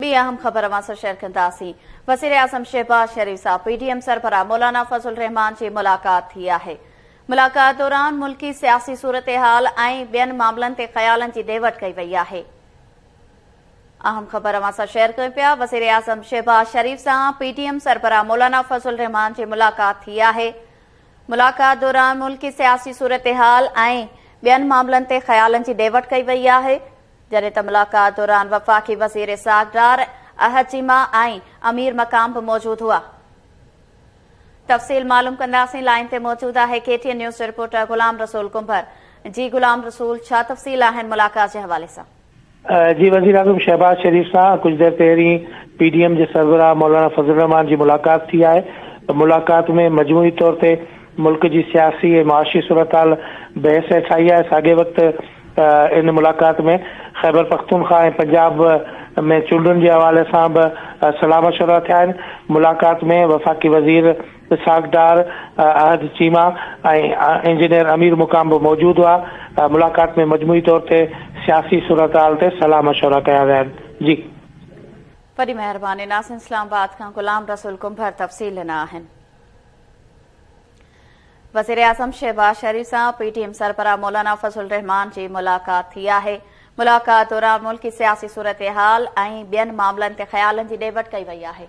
ॿी अहम ख़बर मां शेयर कंदासीं। वज़ीर आज़म शहबाज शरीफ सां PTM सरबराह मौलाना फज़ल रहमान जी मुलाक़ात थी आहे। मुलाक़ात दौरान मुल्की सियासी सूरत-ए-हाल ऐं ॿियनि मामलनि ते ख़्यालनि जी ॾे वठि कई वई आहे। अहम ख़बर मां शेयर कयूं पिया। वज़ीर आज़म शहबाज शरीफ सां PTM सरबराह मौलाना फज़ल रहमान जी मुलाक़ात थी आहे। मुलाक़ात दौरान मुल्की सियासी सूरत-ए-हाल ऐं ॿियनि मामलनि ते ख़्यालनि जी ॾे वठि कई वई आहे, जॾहिं त मुलाक़ात दौरान वफ़ाक़ी वज़ीर सागदार अहद चीमा ऐं अमीर मकाम बि मौजूद हुआ। तफ़सील मालूम कंदासीं। लाइन ते मौजूद आहे KTN news reporter Ghulam Rasool कुंभर। जी गुलाम रसूल, छा तफ़सील आहिनि मुलाक़ात जे हवाले सां? जी, वज़ीर आज़म शहबाज शरीफ सां कुछ देर पहिरीं PTM जे सरबराह मौलाना फज़ल रहमान जी मुलाक़ात थी आहे। मुलाक़ात में मजमूई तौर ते मुल्क जी सियासी ऐं माशी सूरत हाल बहस ठाही आहे। साॻे वक़्तु इन मुलाक़ात में ख़ैबर पख्तूनख्वा ऐं पंजाब में चूंडुनि जे हवाले सां बि सलाह मशवरा थिया आहिनि। मुलाक़ात में वफ़ाक़ी वज़ीर सागदार अहद चीमा ऐं इंजीनियर अमीर मुकाम बि मौजूद हुआ। मुलाक़ात में मजमूई तौर ते सियासी सूरत हाल ते सलाह मशवरा कया विया आहिनि। जी, वॾी महिरबानी। नासिन इस्लामाबाद खां गुलाम रसूल कुंभर तफ़सील ॾिना आहिनि। वज़ीर आज़म शहबाज शरीफ सां PTM सरबराह मौलाना फज़ल रहमान जी मुलाक़ात थी आहे। मुलाक़ात दौरान मुल्की सियासी सूरत-ए-हाल ऐं ॿियनि मामलनि ते ख़्यालनि जी ॾे वठि कई वई आहे।